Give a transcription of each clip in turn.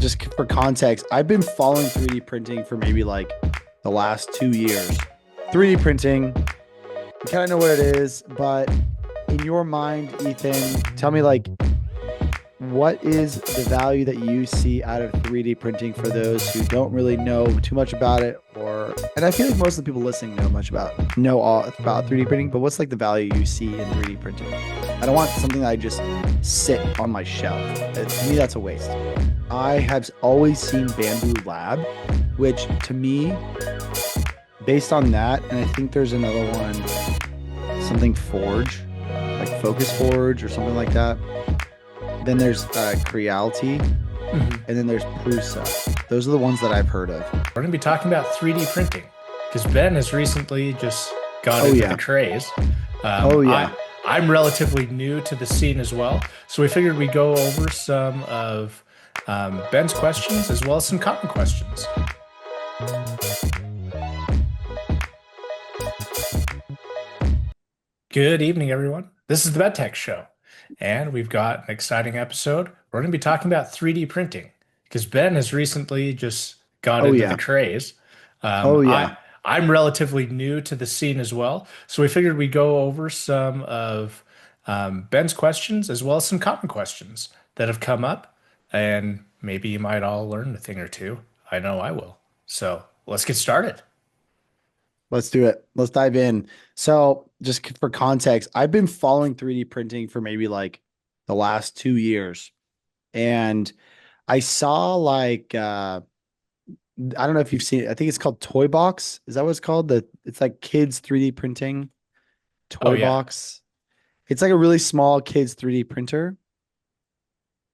just for context, I've been following 3D printing for maybe like the last 2 years. 3D printing, you kind of know what it is, but in your mind, Ethan, tell me like what is the value that you see out of 3D printing for those who don't really know too much about it, or and I feel like most of the people listening know all about 3D printing, but what's like the value you see in 3D printing? I don't want something that I just sit on my shelf. To me, that's a waste. I have always seen Bamboo Lab, which to me, based on that, and I think there's another one, something Forge, like Focus Forge or something like that. Then there's Creality, and then there's Prusa. Those are the ones that I've heard of. We're going to be talking about 3D printing because Ben has recently just got Oh, into yeah. the craze. Oh, yeah. I'm relatively new to the scene as well, so we figured we'd go over some of Ben's questions as well as some common questions. Good evening, everyone. This is the BedTech Show, and we've got an exciting episode. We're going to be talking about 3D printing because Ben has recently just got Oh, into the yeah. craze. Oh, I yeah. I'm relatively new to the scene as well, so we figured we'd go over some of Ben's questions as well as some common questions that have come up, and maybe you might all learn a thing or two. I know I will. So let's get started. Let's do it. Let's dive in. So, just for context, I've been following 3D printing for maybe like the last 2 years. And I saw like I don't know if you've seen it. I think it's called Toy Box. Is that what it's called? It's like kids 3D printing Oh Toy yeah. Box. It's like a really small kids 3D printer.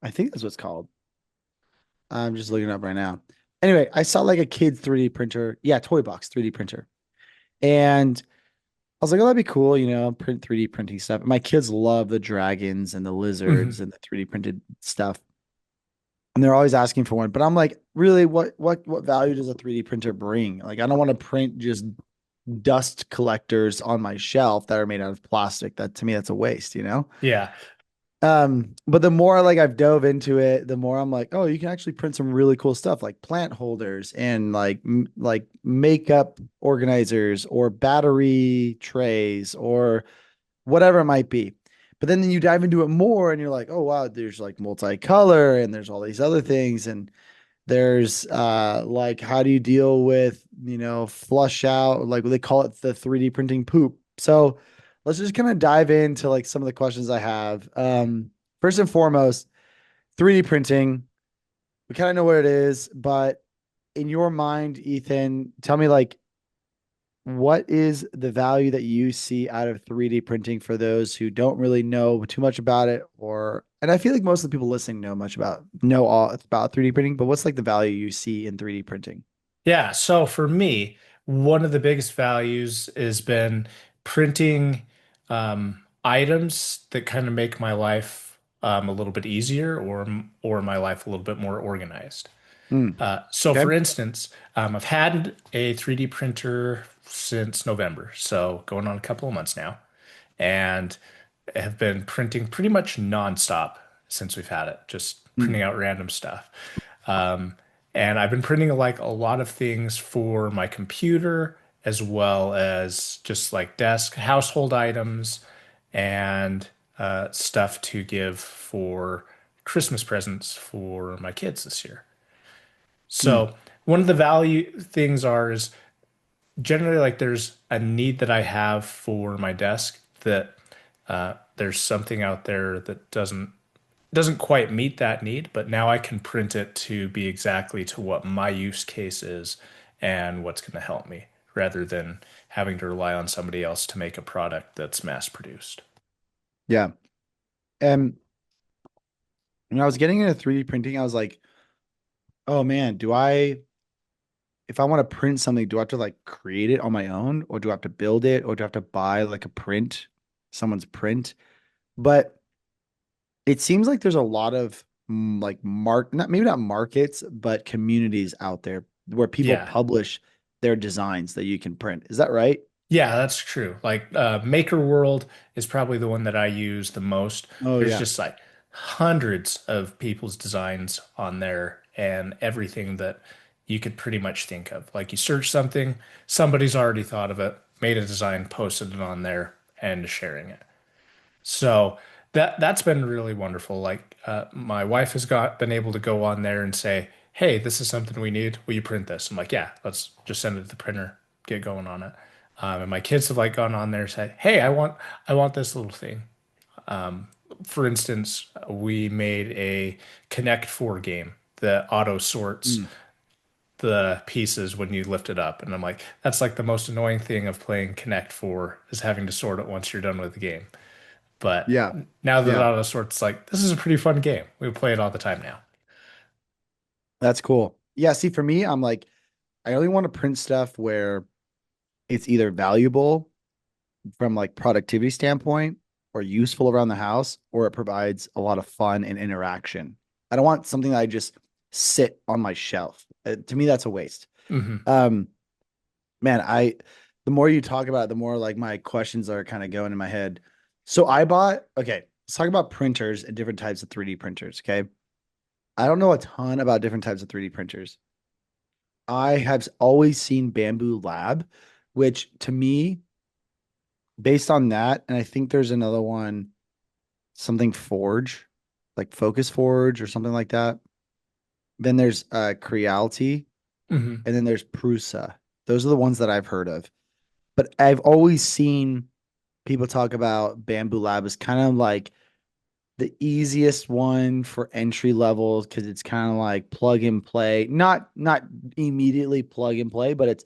I think that's what it's called. I'm just looking it up right now. Anyway, I saw like a kid 3D printer. Yeah, Toy Box 3D printer. And I was like, oh, that'd be cool, print 3D printing stuff. My kids love the dragons and the lizards Mhm. and the 3D printed stuff. And they're always asking for one. But I'm like, really, what value does a 3D printer bring? Like, I don't want to print just dust collectors on my shelf that are made out of plastic. That to me, that's a waste. Yeah. But the more like I've dove into it, the more I'm like, oh, you can actually print some really cool stuff like plant holders and like makeup organizers or battery trays or whatever it might be. But then you dive into it more and you're like, oh wow, there's like multicolor and there's all these other things and there's like how do you deal with, flush out, like they call it the 3D printing poop. So let's just kind of dive into like some of the questions I have. First and foremost, 3D printing, we kind of know what it is, but in your mind, Ethan, tell me like what is the value that you see out of 3D printing for those who don't really know too much about it, or and I feel like most of the people listening know all about 3D printing, but what's like the value you see in 3D printing? Yeah, so for me, one of the biggest values has been printing items that kind of make my life a little bit easier or my life a little bit more organized. Hmm. So Okay. for instance, I've had a 3D printer since November, so going on a couple of months now, and have been printing pretty much nonstop since we've had it, just Hmm. printing out random stuff. Um, and I've been printing like a lot of things for my computer as well as just like desk household items and stuff to give for Christmas presents for my kids this year. Hmm. So one of the value things are is generally like there's a need that I have for my desk that there's something out there that doesn't quite meet that need, but now I can print it to be exactly to what my use case is and what's going to help me rather than having to rely on somebody else to make a product that's mass produced. Yeah. And when I was getting into 3D printing, I was like, oh man, if I want to print something, do I have to like create it on my own, or do I have to build it, or do I have to buy like someone's print? But it seems like there's a lot of like not maybe not markets, but communities out there where people Yeah. publish their designs that you can print. Is that right? Yeah, that's true. Like Maker World is probably the one that I use the most. Oh There's yeah. just like hundreds of people's designs on there and everything that you could pretty much think of. Like you search something, somebody's already thought of it, made a design, posted it on there, and sharing it. So that's been really wonderful. Like my wife has got been able to go on there and say, "Hey, this is something we need. Will you print this?" I'm like, "Yeah, let's just send it to the printer, get going on it." And my kids have like gone on there and said, "Hey, I want this little thing." For instance, we made a Connect Four game that auto sorts Mm. the pieces when you lift it up, and I'm like, that's like the most annoying thing of playing Connect Four is having to sort it once you're done with the game. But Yeah. now that Yeah. auto sorts, like this is a pretty fun game. We play it all the time now. That's cool. Yeah. See, for me, I'm like, I only want to print stuff where it's either valuable from like productivity standpoint or useful around the house, or it provides a lot of fun and interaction. I don't want something that I just sit on my shelf. To me, that's a waste. Hmm. Um, man, the more you talk about it, the more like my questions are kind of going in my head. So okay, let's talk about printers and different types of 3D printers. Okay. I don't know a ton about different types of 3D printers. I have always seen Bamboo Lab, which to me, based on that, and I think there's another one, something Forge, like Focus Forge or something like that. Then there's Creality, Hmm. and then there's Prusa. Those are the ones that I've heard of. But I've always seen people talk about Bamboo Lab as kind of like the easiest one for entry levels because it's kind of like plug and play. Not immediately plug and play, but it's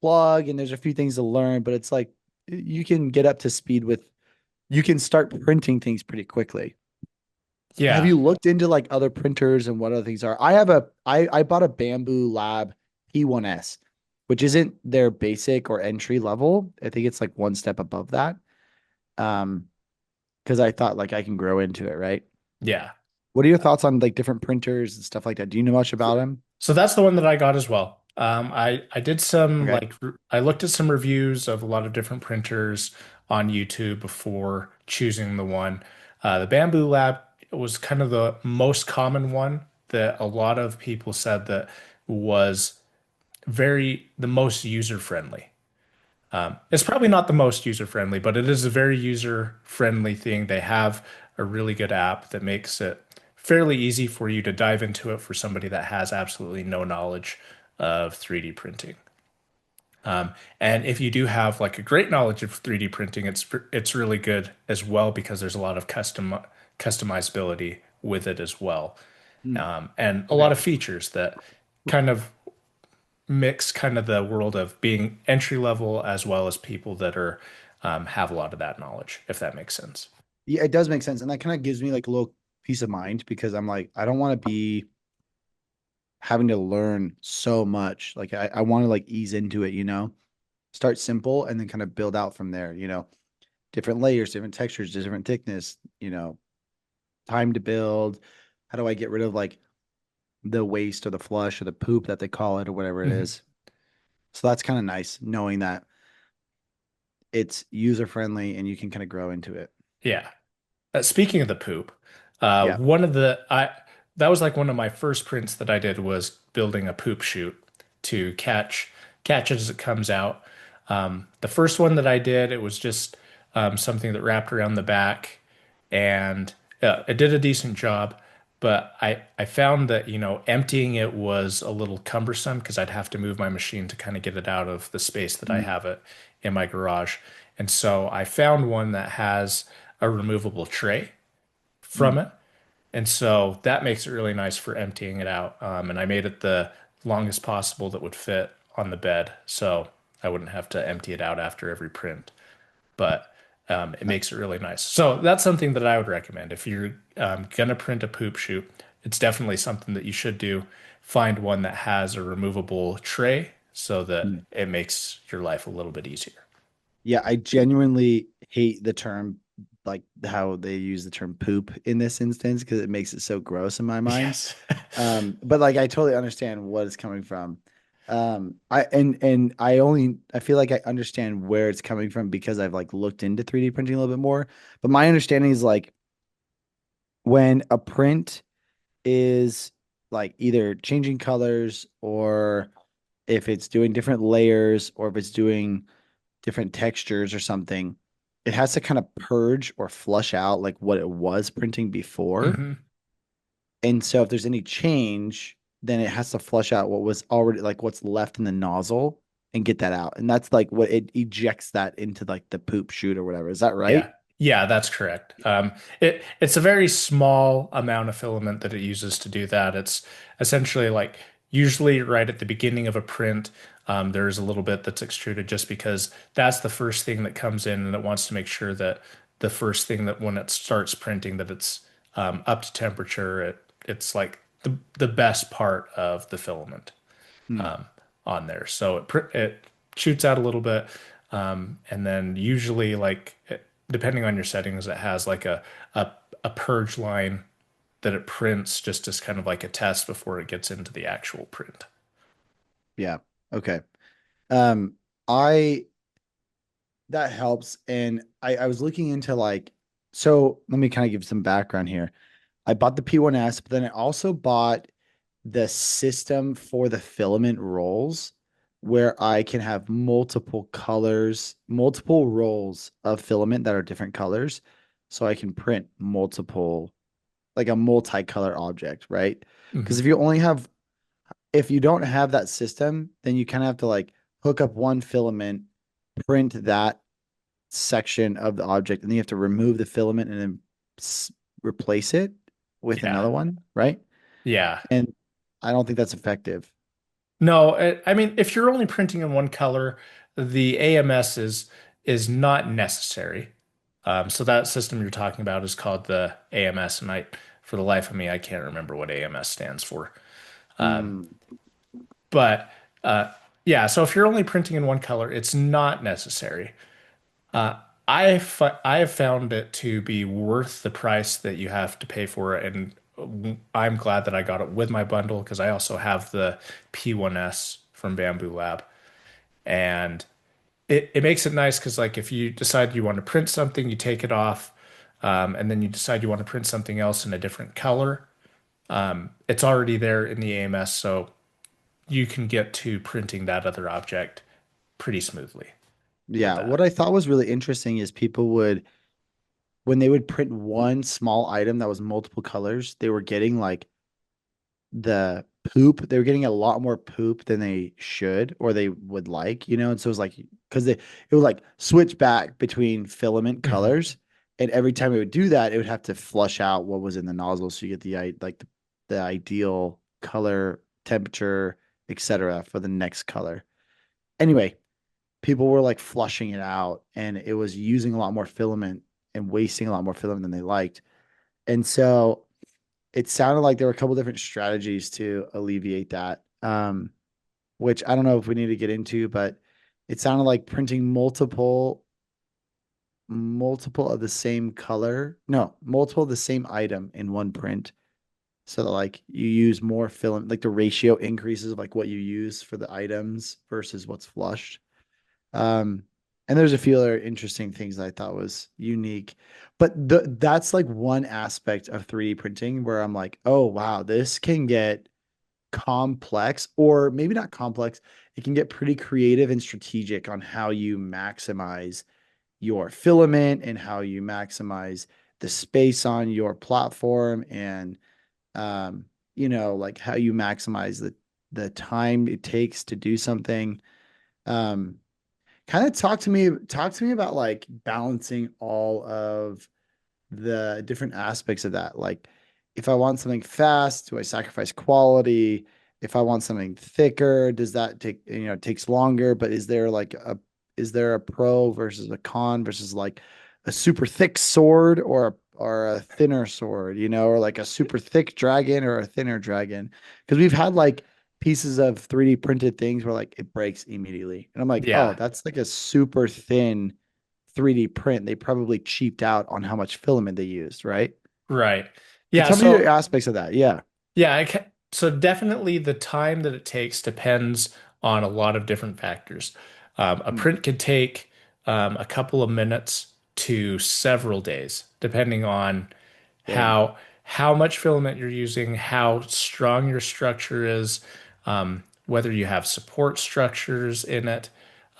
plug and there's a few things to learn, but it's like you can get up to speed with you can start printing things pretty quickly. Have Yeah. you looked into like other printers and what other things are? I bought a Bamboo Lab P1S, which isn't their basic or entry level. I think it's like one step above that. Um, because I thought like I can grow into it, right? Yeah. What are your thoughts on like different printers and stuff like that? Do you know much about them? So that's the one that I got as well. I did some Okay. like I looked at some reviews of a lot of different printers on YouTube before choosing the one. The Bamboo Lab was kind of the most common one that a lot of people said that was very the most user friendly. It's probably not the most user friendly, but it is a very user friendly thing. They have a really good app that makes it fairly easy for you to dive into it for somebody that has absolutely no knowledge of 3D printing. And if you do have like a great knowledge of 3D printing, it's really good as well because there's a lot of customizability with it as well, Hmm. and a lot Okay. of features that kind of mix kind of the world of being entry level as well as people that are have a lot of that knowledge, if that makes sense. Yeah, it does make sense. And that kind of gives me like a little peace of mind because I'm like, I don't want to be having to learn so much. Like I want to like ease into it, start simple and then kind of build out from there, different layers, different textures, different thickness, time to build. How do I get rid of like the waste or the flush or the poop that they call it or whatever it Mhm. is? So that's kind of nice knowing that it's user friendly and you can kind of grow into it. Yeah. Speaking of the poop, Yeah. one of the I that was like one of my first prints that I did was building a poop chute to catch it as it comes out. The first one that I did, it was just something that wrapped around the back, and it did a decent job. But I found that, emptying it was a little cumbersome because I'd have to move my machine to kind of get it out of the space that I Mm. have it in my garage. And so I found one that has a removable tray from Mm. it. And so that makes it really nice for emptying it out. And I made it the longest possible that would fit on the bed. So I wouldn't have to empty it out after every print. But it makes it really nice. So that's something that I would recommend. If you're going to print a poop chute, it's definitely something that you should do. Find one that has a removable tray so that Mm. it makes your life a little bit easier. Yeah, I genuinely hate the term, like how they use the term poop in this instance because it makes it so gross in my mind. Yes. But like I totally understand what it's coming from. I feel like I understand where it's coming from because I've like looked into 3D printing a little bit more. But my understanding is like when a print is like either changing colors or if it's doing different layers or if it's doing different textures or something, it has to kind of purge or flush out like what it was printing before. Hmm. And so if there's any change, then it has to flush out what was already like what's left in the nozzle and get that out. And that's like what it ejects that into like the poop chute or whatever. Is that right? Yeah. Yeah, that's correct. It's a very small amount of filament that it uses to do that. It's essentially like usually right at the beginning of a print, there's a little bit that's extruded just because that's the first thing that comes in and it wants to make sure that the first thing that when it starts printing that it's up to temperature. It's like the best part of the filament Hmm. um, on there. So it shoots out a little bit, and then usually depending on your settings, it has like a a purge line that it prints just as kind of like a test before it gets into the actual print. Yeah. Okay. Um, I that helps. And I was looking into like, so let me kind of give some background here. I bought the P1S, but then I also bought the system for the filament rolls where I can have multiple colors, multiple rolls of filament that are different colors. So I can print multiple, like a multicolor object, right? Because Mhm. if you don't have that system, then you kind of have to like hook up one filament, print that section of the object, and then you have to remove the filament and then replace it with Yeah. another one, right? Yeah. And I don't think that's effective. No, I mean, if you're only printing in one color, the AMS is not necessary. So that system you're talking about is called the AMS, and for the life of me, I can't remember what AMS stands for. Um, Mm, but uh, yeah, so if you're only printing in one color, it's not necessary. Uh, I have found it to be worth the price that you have to pay for it, and I'm glad that I got it with my bundle because I also have the P1S from Bamboo Lab, and it makes it nice because like if you decide you want to print something, you take it off, and then you decide you want to print something else in a different color. It's already there in the AMS, so you can get to printing that other object pretty smoothly with yeah, what that. I thought was really interesting is people would, when they would print one small item that was multiple colors, they were getting like the poop. They were getting a lot more poop than they should or they would like, and so it was like because it would like switch back between filament Mhm. colors, and every time it would do that, it would have to flush out what was in the nozzle so you get the ideal color, temperature, etc. for the next color. Anyway, people were like flushing it out, and it was using a lot more filament and wasting a lot more filament than they liked, and so it sounded like there were a couple different strategies to alleviate that. Which I don't know if we need to get into, but it sounded like printing multiple of the same color. No, multiple of the same item in one print. So that like you use more filament, like the ratio increases of like what you use for the items versus what's flushed. Um, and there's a few other interesting things that I thought was unique. But that's like one aspect of 3D printing where I'm like, oh wow, this can get complex, or maybe not complex. It can get pretty creative and strategic on how you maximize your filament and how you maximize the space on your platform and um, like how you maximize the time it takes to do something. Um, kind of talk to me about like balancing all of the different aspects of that. Like, if I want something fast, do I sacrifice quality? If I want something thicker, does that take, it takes longer, but is there a pro versus a con versus like a super thick sword or a thinner sword, or like a super thick dragon or a thinner dragon? Because we've had like pieces of 3D printed things where like it breaks immediately. And I'm like, oh, Yeah, that's like a super thin 3D print. They probably cheaped out on how much filament they used, right? right. So Yeah, tell me the so aspects of that. Yeah. yeah, so definitely the time that it takes depends on a lot of different factors. A Hmm. print could take a couple of minutes to several days, depending on Dang. how how much filament you're using, how strong your structure is, whether you have support structures in it.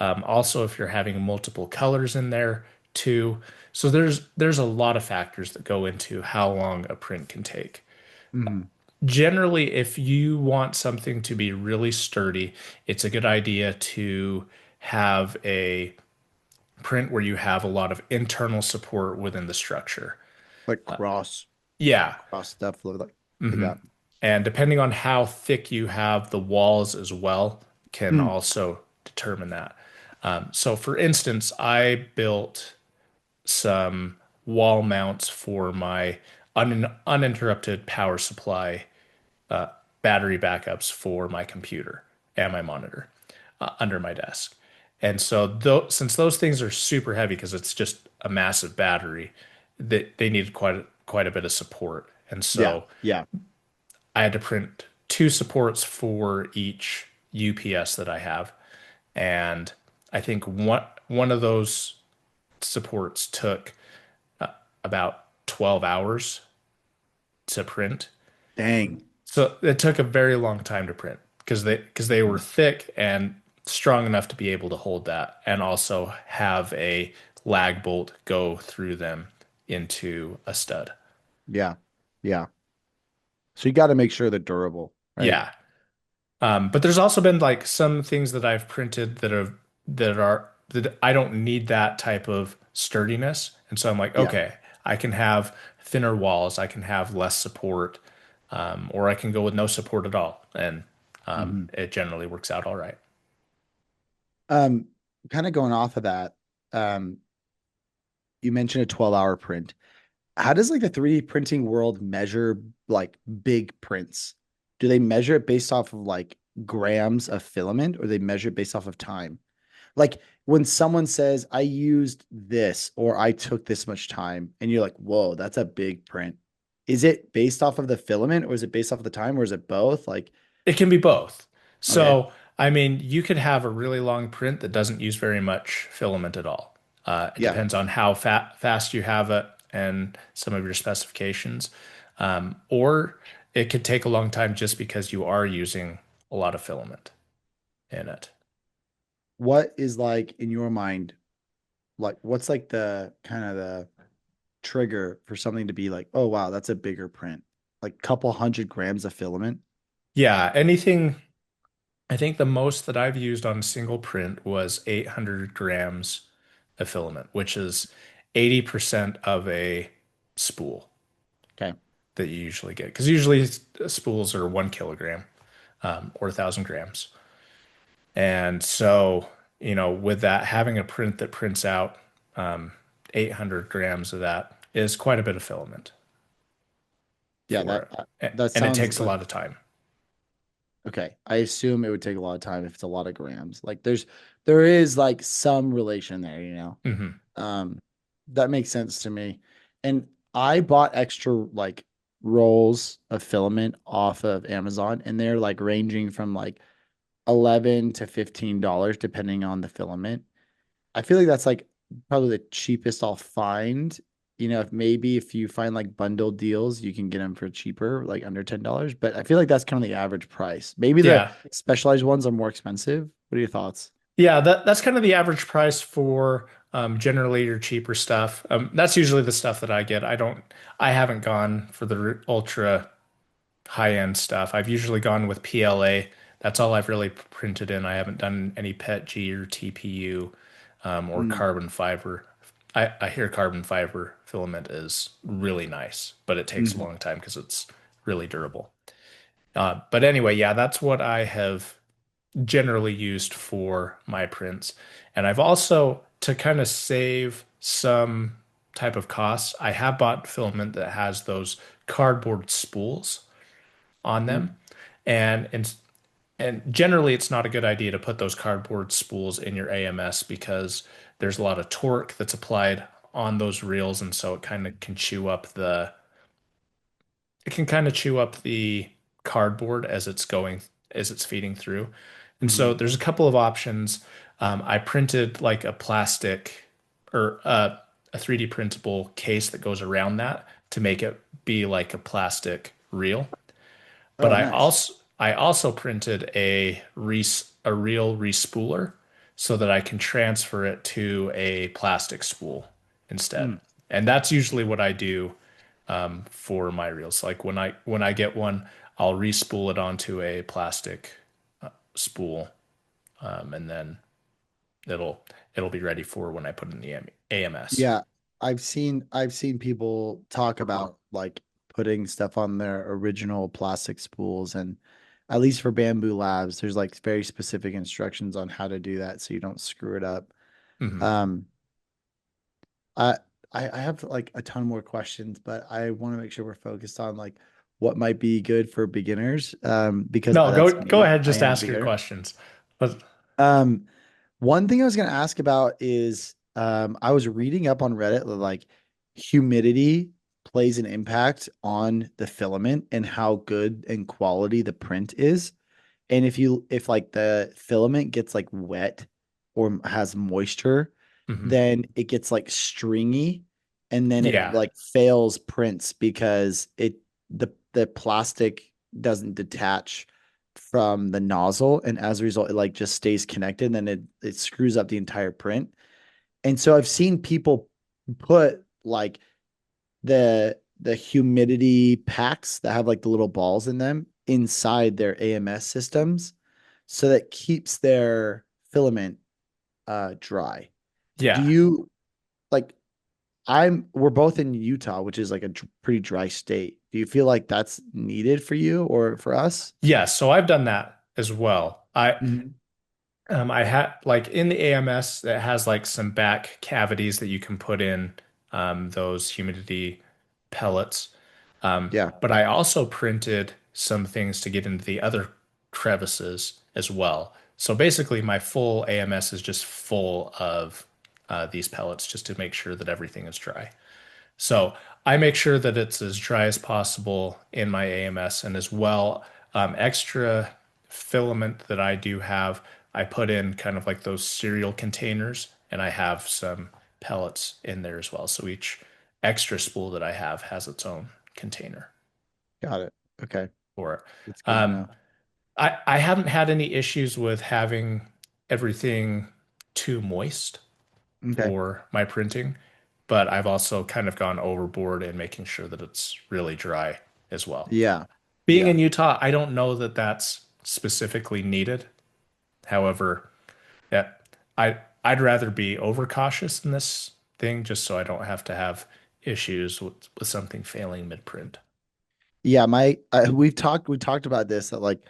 Also, if you're having multiple colors in there too. So there's a lot of factors that go into how long a print can take. Mhm. Generally, if you want something to be really sturdy, it's a good idea to have a print where you have a lot of internal support within the structure. Like cross Yeah. cross stuff like hmm that. And depending on how thick you have the walls as well, can Mm. also determine that. So, for instance, I built some wall mounts for my uninterrupted power supply battery backups for my computer and my monitor under my desk. And so, since those things are super heavy because it's just a massive battery, they needed quite a bit of support. And Yeah. so, Yeah. I had to print two supports for each UPS that I have, and I think one of those supports took about 12 hours to print. Dang. So it took a very long time to print because they were thick and strong enough to be able to hold that and also have a lag bolt go through them into a stud. Yeah. Yeah. So you got to make sure they're durable, right? Yeah. But there's also been like some things that I've printed that I don't need that type of sturdiness. And so I'm like, Yeah. okay, I can have thinner walls, I can have less support, or I can go with no support at all. And Hmm. it generally works out all right. Um, Kind of going off of that, um, you mentioned a 12-hour print. How does like the 3D printing world measure like big prints? Do they measure it based off of like grams of filament or they measure it based off of time? Like when someone says, I used this or I took this much time, and you're like, whoa, that's a big print. Is it based off of the filament or is it based off of the time or is it both? Like, It can be both. okay. So, I mean, you could have a really long print that doesn't use very much filament at all. It Yeah. depends on how fast you have it and some of your specifications. Or it could take a long time just because you are using a lot of filament in it. What is like in your mind, like what's like the kind of the trigger for something to be like, oh wow, that's a bigger print? Like couple hundred grams of filament. Yeah, anything, I think the most that I've used on a single print was 800 grams of filament, which is 80% of a spool Okay. that you usually get. Because usually spools are 1 kilogram or 1,000 grams. And so, with that, having a print that prints out 800 grams of that is quite a bit of filament Yeah, for that it. that And it sounds takes a lot of time. okay. I assume it would take a lot of time if it's a lot of grams. Like there is like some relation there, you know. hmm Um, that makes sense to me. And I bought extra like rolls of filament off of Amazon, and they're like ranging from like 11 to $15 depending on the filament. I feel like that's like probably the cheapest I'll find. You know, if maybe if you find like bundle deals, you can get them for cheaper, like under $10. But I feel like that's kind of the average price. Maybe the Yeah. specialized ones are more expensive. What are your thoughts? Yeah, that's kind of the average price for generally your cheaper stuff. That's usually the stuff that I get. I haven't gone for the ultra high-end stuff. I've usually gone with PLA. That's all I've really printed in. I haven't done any PETG or TPU or Mm, carbon fiber. I hear carbon fiber filament is really nice, but it takes a mhm. long time because it's really durable. But anyway, yeah, that's what I have generally used for my prints. And I've also, to kind of save some type of costs, I have bought filament that has those cardboard spools on Mm. them. And generally it's not a good idea to put those cardboard spools in your AMS because there's a lot of torque that's applied on those reels and so it can kind of chew up the cardboard as it's feeding through. And so Mhm. there's a couple of options. I printed like a plastic or a 3D printable case that goes around that to make it be like a plastic reel. But Oh, nice. I also printed a reel respooler so that I can transfer it to a plastic spool instead. Mm. And that's usually what I do for my reels. Like when I get one, I'll respool it onto a plastic spool, and then it'll it'll be ready for when I put in the AMS. Yeah, I've seen people talk about like putting stuff on their original plastic spools, and at least for Bamboo Labs, there's like very specific instructions on how to do that so you don't screw it up. Hmm. Um, I I have like a ton more questions, but I want to make sure we're focused on like what might be good for beginners. Because No, that's go me. ahead, I just am a ask your beginner. questions. But Um, One thing I was going to ask about is I was reading up on Reddit that like humidity plays an impact on the filament and how good and quality the print is. And if like the filament gets like wet or has moisture, mhm. then it gets like stringy and then it Yeah, like fails prints because the plastic doesn't detach from the nozzle, and as a result it like just stays connected and then it screws up the entire print. And so I've seen people put like the humidity packs that have like the little balls in them inside their AMS systems so that keeps their filament dry. Do yeah. you like we're both in Utah, which is like a pretty dry state. Do you feel like that's needed for you or for us? Yeah, so I've done that as well. Mhm. I had like in the AMS that has like some back cavities that you can put in those humidity pellets. Yeah. But I also printed some things to get into the other crevices as well. So basically, my full AMS is just full of these pellets just to make sure that everything is dry. So I make sure that it's as dry as possible in my AMS, and as well, extra filament that I do have, I put in kind of like those cereal containers, and I have some pellets in there as well. So each extra spool that I have has its own container Got it. Okay. for it. That's good to Um, know. I haven't had any issues with having everything too moist Okay. for my printing, but I've also kind of gone overboard in making sure that it's really dry as well. Yeah. Being Yeah. in Utah, I don't know that that's specifically needed. However, yeah, I'd rather be overcautious in this thing just so I don't have to have issues with something failing mid-print. Yeah, we talked about this that like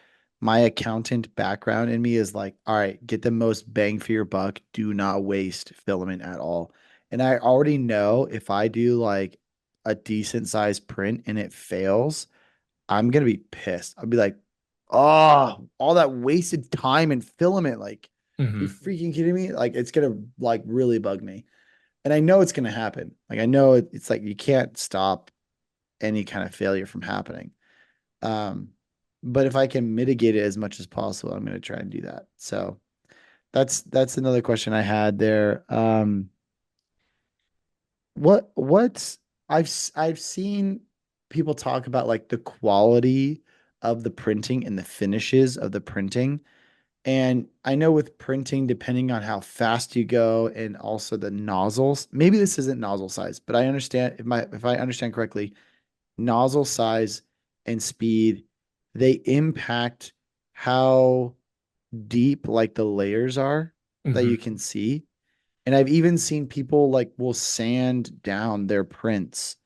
my accountant background in me is like, all right, get the most bang for your buck. Do not waste filament at all. And I already know if I do like a decent sized print and it fails, I'm gonna be pissed. I'll be like, oh, all that wasted time and filament. Like, you Hmm. freaking kidding me? Like, it's gonna like really bug me. And I know it's gonna happen. Like, I know it's like you can't stop any kind of failure from happening. Um, but if I can mitigate it as much as possible, I'm going to try and do that. So that's another question I had there. What's I've seen people talk about like the quality of the printing and the finishes of the printing. And I know with printing, depending on how fast you go and also the nozzles, maybe this isn't nozzle size, but I understand if I understand correctly, nozzle size and speed, they impact how deep like the layers are that you Hmm. can see. And I've even seen people like will sand down their prints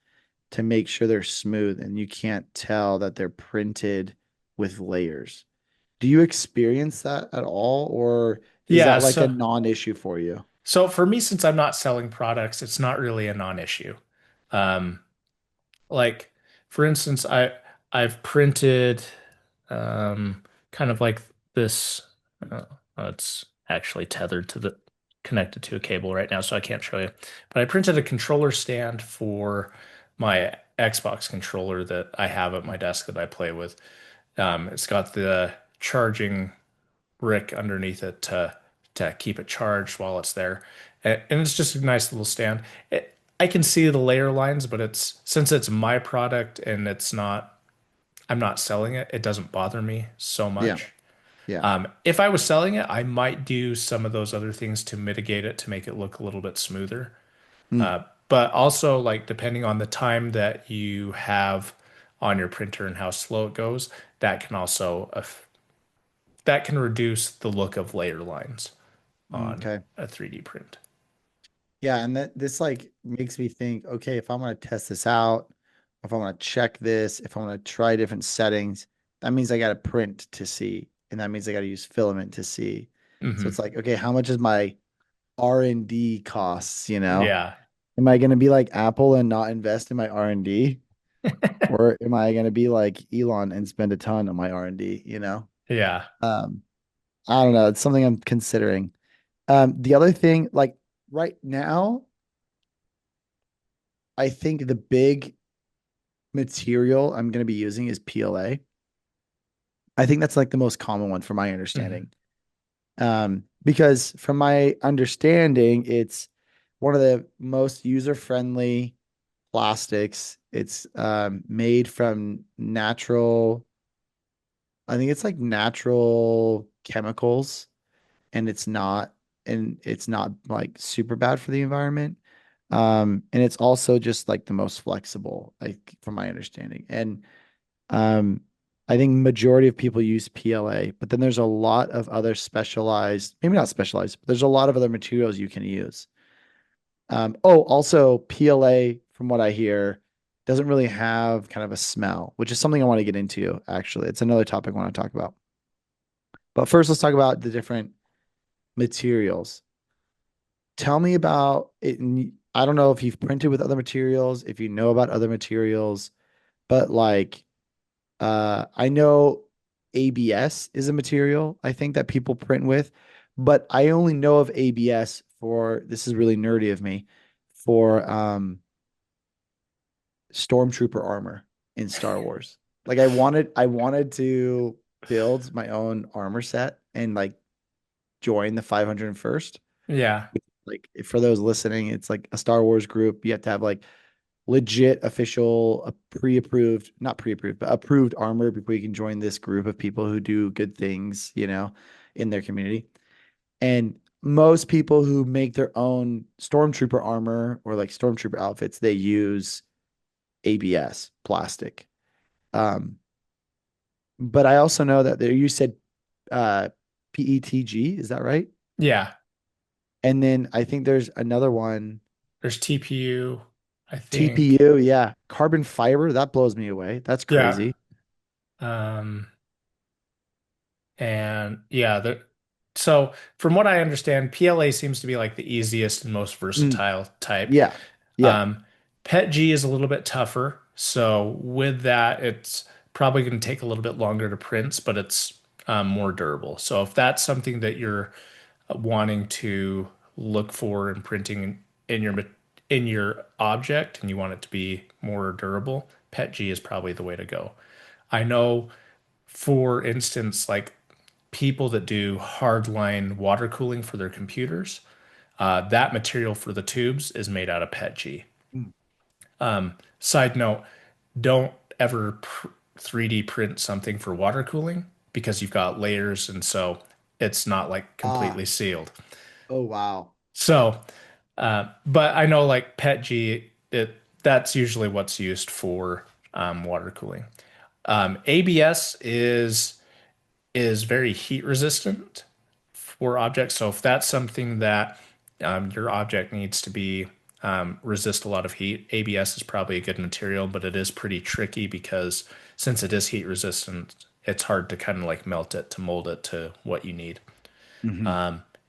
to make sure they're smooth and you can't tell that they're printed with layers. Do you experience that at all, or is Yeah, that like a non-issue for you? so for me, since I'm not selling products, it's not really a non-issue. Um, like for instance, I've printed um, kind of like this. Uh, it's actually tethered to the connected to a cable right now, so I can't show you. But I printed a controller stand for my Xbox controller that I have at my desk that I play with. It's got the charging brick underneath it to keep it charged while it's there, and it's just a nice little stand. I can see the layer lines, but it's since it's my product and I'm not selling it, it doesn't bother me so Yeah. much. Yeah. If I was selling it, I might do some of those other things to mitigate it to make it look a little bit smoother. Mm, But also, like, depending on the time that you have on your printer and how slow it goes, that can also that can reduce the look of layer lines on okay. a 3D print. Yeah, and that this like makes me think, okay, if I'm gonna test this out, if I want to check this, if I want to try different settings, that means I got to print to see, and that means I got to use filament to see. So Hmm. it's like, okay, how much is my R&D costs, you know? Yeah. Am I gonna be like Apple and not invest in my R&D? Or am I gonna be like Elon and spend a ton on my R&D, you know? Yeah. Um, I don't know. It's something I'm considering. The other thing, like right now, I think the big material I'm going to be using is PLA. I think that's like the most common one from my Hmm. understanding. Because from my understanding, it's one of the most user-friendly plastics. It's made from natural, I think it's like natural chemicals, and it's not like super bad for the environment. And it's also just like the most flexible, like from my understanding. And Um, I think majority of people use PLA, but then there's a lot of other specialized, maybe not specialized, but there's a lot of other materials you can use. Also PLA, from what I hear, doesn't really have kind of a smell, which is something I want to get into, actually. It's another topic I want to talk about. But first, let's talk about the different materials. Tell me about it. I don't know if you've printed with other materials, if you know about other materials, but like I know ABS is a material I think that people print with, but I only know of ABS for this is really nerdy of me for stormtrooper armor in Star Wars. Like I wanted to build my own armor set and like join the 501st. Yeah. Like for those listening, it's like a Star Wars group. You have to have like legit official pre-approved, not pre-approved, but approved armor before you can join this group of people who do good things, in their community. And most people who make their own stormtrooper armor or like stormtrooper outfits, they use ABS plastic. Um, but I also know that there you said uh PETG, is that right? Yeah. And then I think there's another one, There's TPU, I think. TPU, yeah. Carbon fiber, that blows me away. That's Yeah. crazy. Um, and yeah, so from what I understand, PLA seems to be like the easiest and most Mm, versatile type. yeah. Yeah. Um, PETG is a little bit tougher. So with that, it's probably going to take a little bit longer to print, but it's more durable. So if that's something that you're wanting to look for in printing in your object and you want it to be more durable, PETG is probably the way to go. I know, for instance, like people that do hardline water cooling for their computers, that material for the tubes is made out of PETG. Mm. Side note, don't ever 3D print something for water cooling because you've got layers and so it's not like Ah, completely sealed. oh wow. So, but I know like PETG, that's usually what's used for water cooling. ABS is very heat resistant for objects. So if that's something that your object needs to be resist a lot of heat, ABS is probably a good material, but it is pretty tricky because since it is heat resistant, it's hard to kind of like melt it to mold it to what you need. Hmm.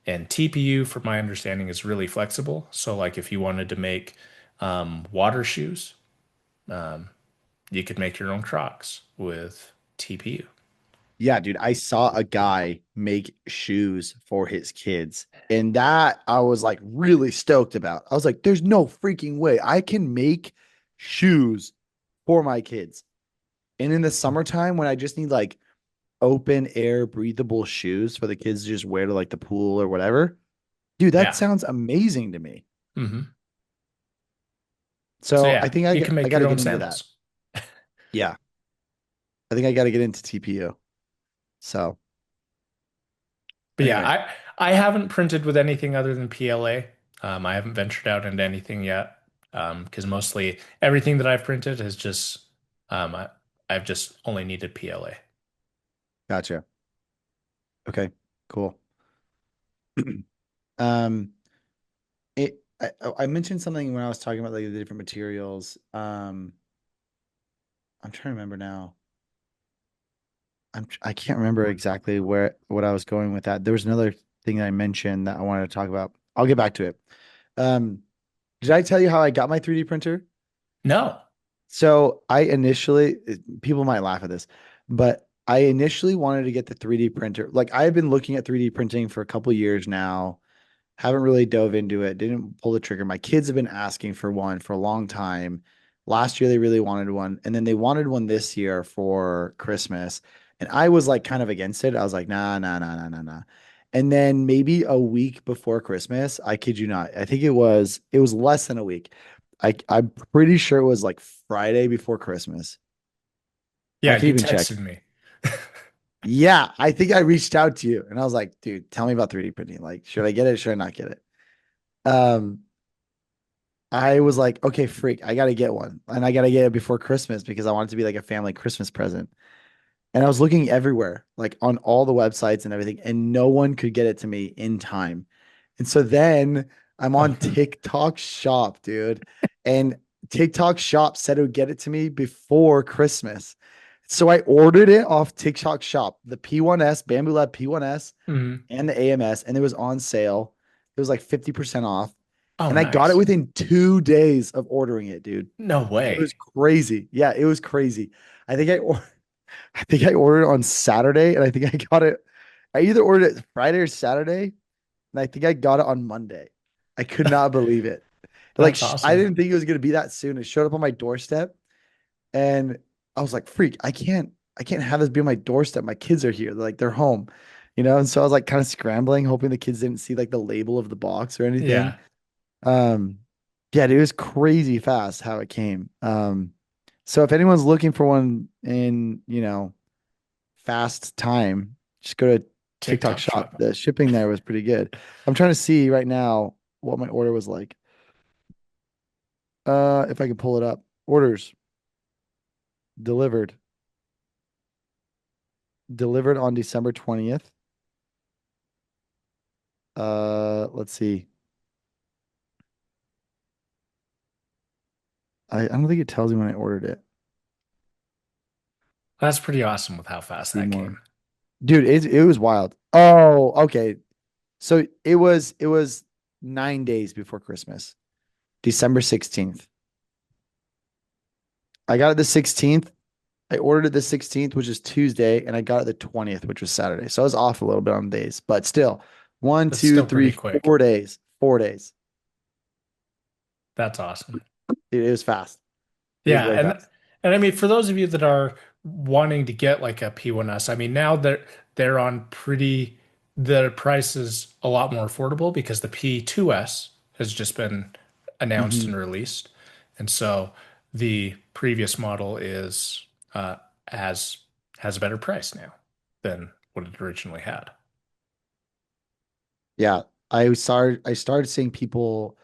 And TPU, from my understanding, is really flexible. So like if you wanted to make water shoes, you could make your own Crocs with TPU. Yeah, dude, I saw a guy make shoes for his kids, and that I was like really stoked about. I was like, there's no freaking way I can make shoes for my kids. And in the summertime, when I just need like open air, breathable shoes for the kids to just wear to like the pool or whatever, dude, that Yeah. sounds amazing to me. Hmm. So So I yeah, think you can I make got your to own get into that. samples. Yeah, I think I got to get into TPU. So But yeah, anyway, I haven't printed with anything other than PLA. I haven't ventured out into anything yet because mostly everything that I've printed has just I've just only needed PLA. gotcha. Okay, cool. Um, I mentioned something when I was talking about like the different materials. I'm trying to remember now. I can't remember exactly where what I was going with that. There was another thing that I mentioned that I wanted to talk about. I'll get back to it. Um, did I tell you how I got my 3D printer? No. So I initially, people might laugh at this, but I initially wanted to get the 3D printer. Like I've been looking at 3D printing for a couple years now. Haven't really dove into it. Didn't pull the trigger. My kids have been asking for one for a long time. Last year they really wanted one, and then they wanted one this year for Christmas. And I was like kind of against it. I was like, nah, nah, nah, nah, nah, nah. And then maybe a week before Christmas, I kid you not, I think it was less than a week. I'm pretty sure it was like Friday before Christmas. I Yeah, could you even check. texted me. Yeah, I think I reached out to you and I was like, dude, tell me about 3D printing. Like, should I get it? Should I not get it? Um, I was like, okay, freak, I gotta get one. And I gotta get it before Christmas because I want it to be like a family Christmas present. And I was looking everywhere, like on all the websites and everything, and no one could get it to me in time. And so then I'm Oh, on TikTok Shop, dude. And TikTok Shop said it would get it to me before Christmas. So I ordered it off TikTok Shop, the P1S, Bamboo Lab P1S mhm. and the AMS, and it was on sale. It was like 50% off. Oh, And I got it nice. within 2 days of ordering it, dude. No It was way. crazy. Yeah, it was crazy. I think I think I ordered it on Saturday, and I think I got it. I either ordered it Friday or Saturday, and I think I got it on Monday. I could not believe it. Like That's I awesome. didn't think it was gonna be that soon. It showed up on my doorstep, and I was like, "Freak! I can't have this be on my doorstep. My kids are here. They're home, you know." And so I was like, kind of scrambling, hoping the kids didn't see like the label of the box or anything. Yeah. Um, yeah, dude, it was crazy fast how it came. So if anyone's looking for one in, fast time, just go to TikTok TikTok Shop. shop. The shipping there was pretty good. I'm trying to see right now what my order was like. If I can pull it up. Orders delivered. Delivered on December 20th. Let's see. I don't think it tells me when I ordered it. That's pretty awesome with how fast See that came. more. Dude, it was wild. Oh, okay. So it was 9 days before Christmas, December 16th. I got it the 16th. I ordered it the 16th, which is Tuesday, and I got it the 20th, which was Saturday. So I was off a little bit on days, but still, one, That's two, still three, pretty quick. 4 days. 4 days. That's awesome. It was fast. It was Yeah, way fast. and I mean for those of you that are wanting to get like a P1S, I mean now they're on pretty the price is a lot more affordable because the P2S has just been announced Hmm. and released. And so the previous model is has has a better price now than what it originally had. Yeah, I started seeing people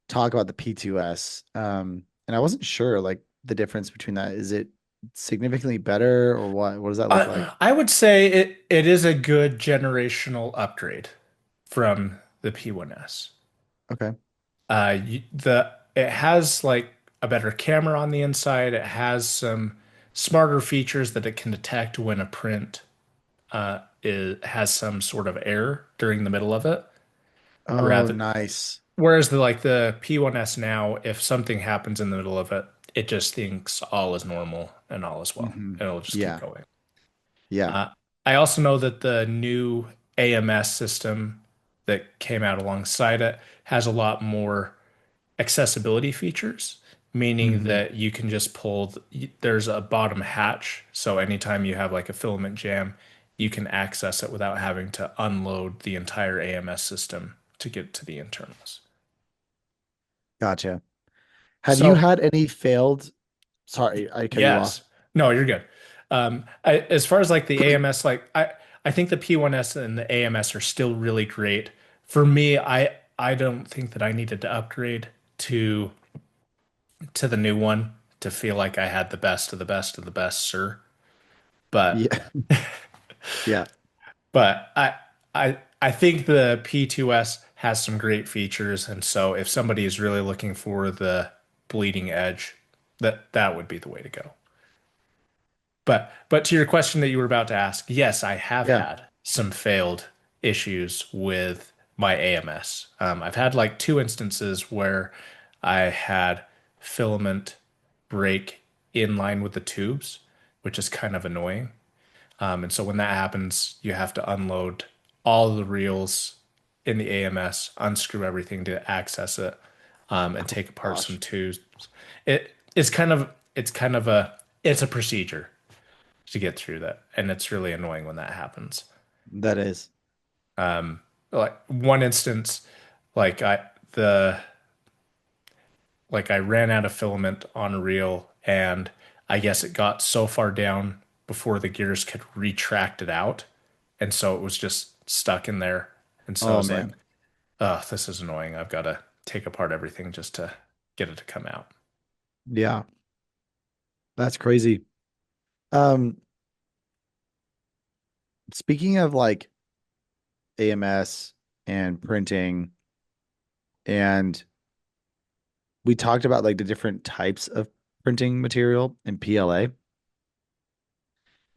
talk about the P2S, and I wasn't sure like the difference between that. Is it significantly better or what? What does that look like? I would say it is a good generational upgrade from the P1S. Okay. The it has like a better camera on the inside. It has some smarter features that it can detect when a print has some sort of error during the middle of it. Oh, Rather, nice. whereas the P1S now, if something happens in the middle of it, it just thinks all is normal and all is well, Hmm. and it'll just keep Yeah. going. Yeah. Uh, I also know that the new AMS system that came out alongside it has a lot more accessibility features, meaning Hmm. that you can just pull, there's a bottom hatch. So anytime you have like a filament jam, you can access it without having to unload the entire AMS system to get to the internals. Gotcha. Have you So had any failed? Sorry, I cut you off. yes, no, you're good. As far as like the AMS, like I think the P1S and the AMS are still really great. For me, I don't think that I needed to upgrade to the new one to feel like I had the best of the best of the best, sir. But Yeah, yeah, but I think the P2S has some great features, and so if somebody is really looking for the bleeding edge, that would be the way to go. But to your question that you were about to ask, yes, I have yeah. had some failed issues with my AMS. I've had like two instances where I had filament break in line with the tubes, which is kind of annoying. And so when that happens, you have to unload all the reels in the AMS, unscrew everything to access it, and take apart some Gosh, tubes. It's a procedure to get through that, and it's really annoying when that happens. that is. Like one instance, like the I ran out of filament on a reel, and I guess it got so far down before the gears could retract it out, and so it was just stuck in there. And so I Oh was like, man, "Oh, this is annoying. I've got to take apart everything just to get it to come out." yeah, that's crazy. Um, Speaking of like AMS and printing, and we talked about like the different types of printing material in PLA.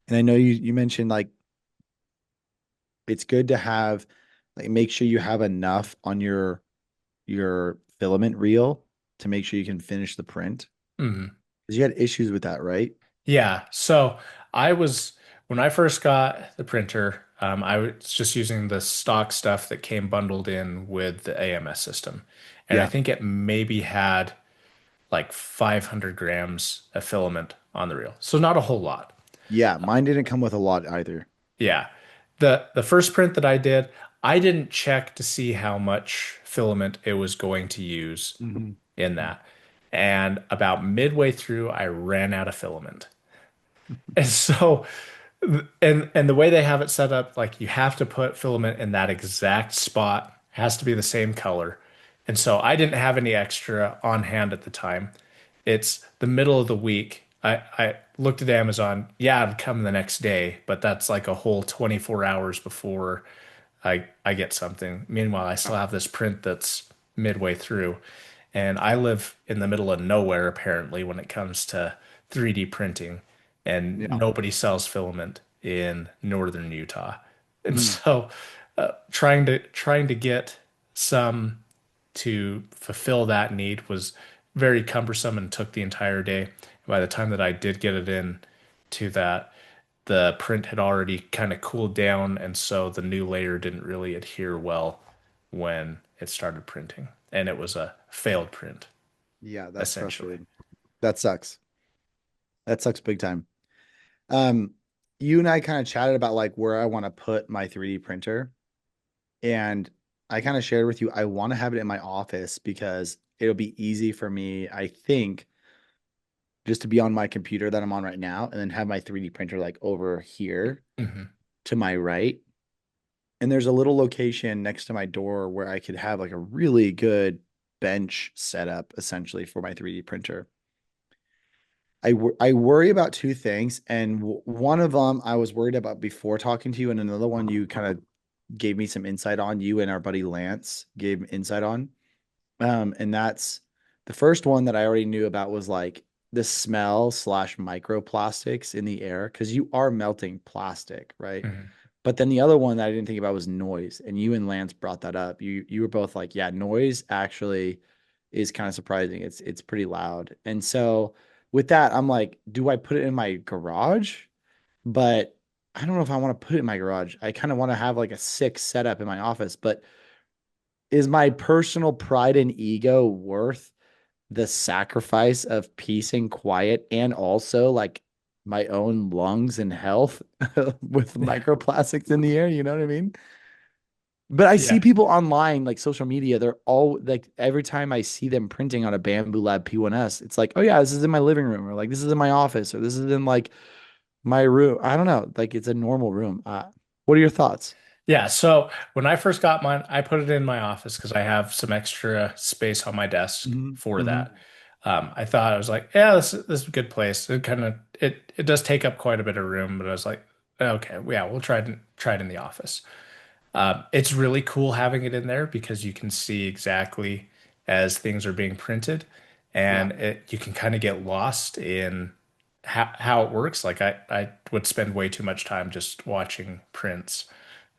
And I know you mentioned like it's good to have like make sure you have enough on your filament reel to make sure you can finish the print. Mhm. Because you had issues with that, right? Yeah. So I was when I first got the printer, I was just using the stock stuff that came bundled in with the AMS system. And I Yeah. think it maybe had like 500 grams of filament on the reel. So not a whole lot. Yeah, mine didn't come with a lot either. Yeah. The first print that I did, I didn't check to see how much filament it was going to use Mhm. in that. And about midway through, I ran out of filament. And so and the way they have it set up, like you have to put filament in that exact spot, it has to be the same color. And so I didn't have any extra on hand at the time. It's the middle of the week. I looked at Amazon. Yeah, it'd come the next day, but that's like a whole 24 hours before I get something. Meanwhile, I still have this print that's midway through. And I live in the middle of nowhere, apparently, when it comes to 3D printing, and Yeah. nobody sells filament in northern Utah. And Mm. so, trying to get some to fulfill that need was very cumbersome and took the entire day. By the time that I did get it in to that, the print had already kind of cooled down, and so the new layer didn't really adhere well when it started printing. And it was a failed print, Yeah, that's essentially. frustrating. That sucks. That sucks big time. Um, you and I kind of chatted about like where I want to put my 3D printer. And I kind of shared with you, I want to have it in my office because it'll be easy for me, I think, just to be on my computer that I'm on right now and then have my 3D printer like over here Hmm. to my right. And there's a little location next to my door where I could have like a really good bench setup essentially for my 3D printer. I worry about two things, and one of them I was worried about before talking to you, and another one you kind of gave me some insight on. You and our buddy Lance gave insight on. And that's the first one that I already knew about was like the smell slash microplastics in the air because you are melting plastic, right? Hmm. But then the other one that I didn't think about was noise. And you and Lance brought that up. You were both like, yeah, noise actually is kind of surprising. It's pretty loud. And so with that, I'm like, do I put it in my garage? But I don't know if I want to put it in my garage. I kind of want to have like a sick setup in my office, but is my personal pride and ego worth the sacrifice of peace and quiet and also like my own lungs and health with microplastics in the air? You know what I mean? But I see Yeah. people online, like social media, they're all like every time I see them printing on a Bamboo Lab P1S, it's like, oh yeah, this is in my living room, or like this is in my office, or this is in like my room. I don't know. Like it's a normal room. What are your thoughts? Yeah, so when I first got mine, I put it in my office because I have some extra space on my desk Hmm. for Hmm. that. I thought I was like, yeah, this is a good place. It does take up quite a bit of room, but I was like, okay, yeah, we'll try it in the office. It's really cool having it in there because you can see exactly as things are being printed, Yeah. and you can kind of get lost in how it works. Like I would spend way too much time just watching prints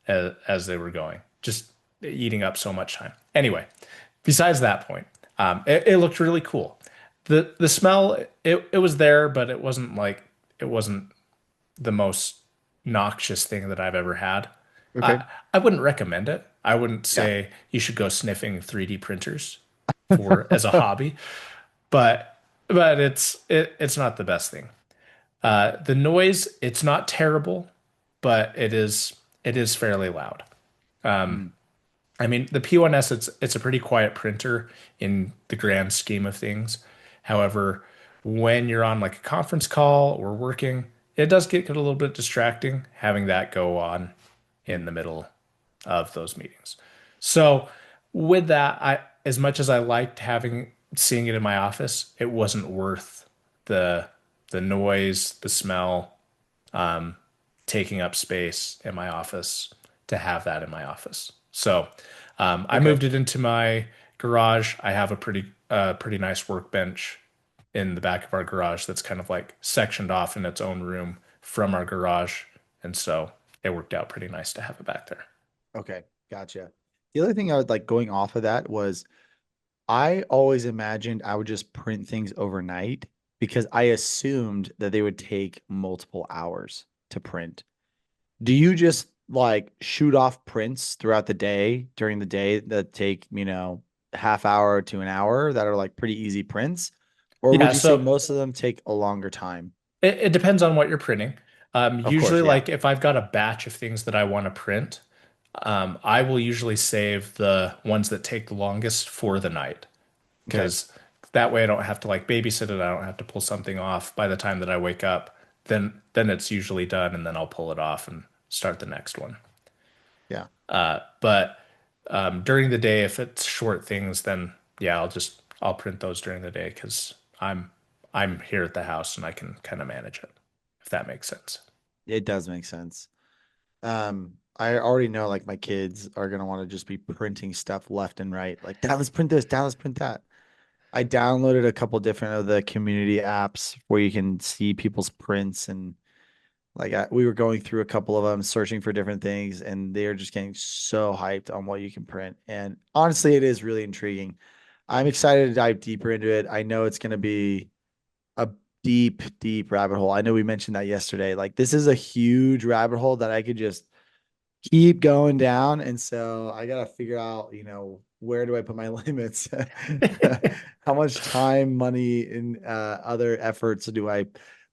as they were going, just eating up so much time. Anyway, besides that point, it looked really cool. The smell, it was there, but it wasn't the most noxious thing that I've ever had. Okay. I I wouldn't recommend it. I wouldn't Yeah. say you should go sniffing 3D printers for as a hobby, but it's not the best thing. The noise, it's not terrible, but it is fairly loud. Mm. I mean, the P1S, it's a pretty quiet printer in the grand scheme of things. However, when you're on like a conference call or working, it does get a little bit distracting having that go on in the middle of those meetings. So with that, I as much as I liked having seeing it in my office, it wasn't worth the the noise, the smell, taking up space in my office to have that in my office. So I Okay. moved it into my garage. I have a pretty nice workbench in the back of our garage that's kind of like sectioned off in its own room from our garage, and so it worked out pretty nice to have it back there. Okay. Gotcha. The other thing I would like going off of that was I always imagined I would just print things overnight because I assumed that they would take multiple hours to print. Do you just like shoot off prints throughout the day during the day that take, half hour to an hour that are like pretty easy prints? Or would Yeah, you say so most of them take a longer time? it depends on what you're printing. Of Usually, course, yeah. like if I've got a batch of things that I want to print, I will usually save the ones that take the longest for the night Okay. because that way I don't have to like babysit it. I don't have to pull something off by the time that I wake up. Then it's usually done, and then I'll pull it off and start the next one. Yeah. But during the day, if it's short things, then yeah, I'll print those during the day because I'm here at the house and I can kind of manage it, if that makes sense. It does make sense. I already know like my kids are gonna want to just be printing stuff left and right. Like, Dad, let's print this, Dad, let's print that. I downloaded a couple different of the community apps where you can see people's prints and like we were going through a couple of them, searching for different things, and they are just getting so hyped on what you can print. And honestly, it is really intriguing. I'm excited to dive deeper into it. I know it's going to be a deep, deep rabbit hole. I know we mentioned that yesterday. Like this is a huge rabbit hole that I could just keep going down. And so I got to figure out, where do I put my limits? How much time, money, and other efforts do I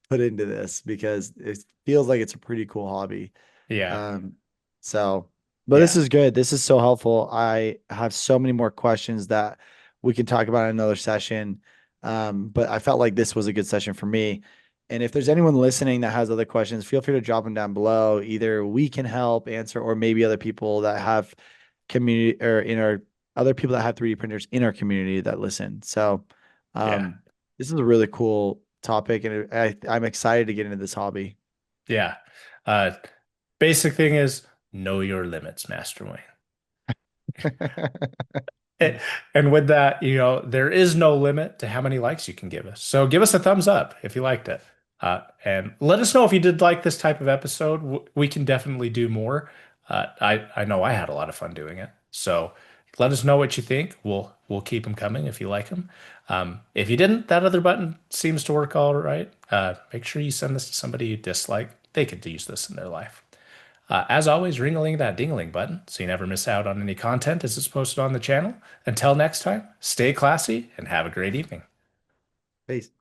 put into this? Because it feels like it's a pretty cool hobby. Yeah, Um, so, but this yeah, is good. This is so helpful. I have so many more questions that we can talk about in another session. But I felt like this was a good session for me. And if there's anyone listening that has other questions, feel free to drop them down below. Either we can help answer, or maybe other people that have community or in our other people that have 3D printers in our community that listen. So, yeah, um, this is a really cool topic, and I'm excited to get into this hobby. yeah. Uh, Basic thing is know your limits, Master Wayne. Eh, And with that, there is no limit to how many likes you can give us. So give us a thumbs up if you liked it. And let us know if you did like this type of episode. We can definitely do more. I know I had a lot of fun doing it. So let us know what you think. We'll keep them coming if you like them. If you didn't, that other button seems to work all right. Make sure you send this to somebody you dislike. They could use this in their life. As always, ring-a-ling that ding-a-ling button so you never miss out on any content as it's posted on the channel. Until next time, stay classy and have a great evening. Peace.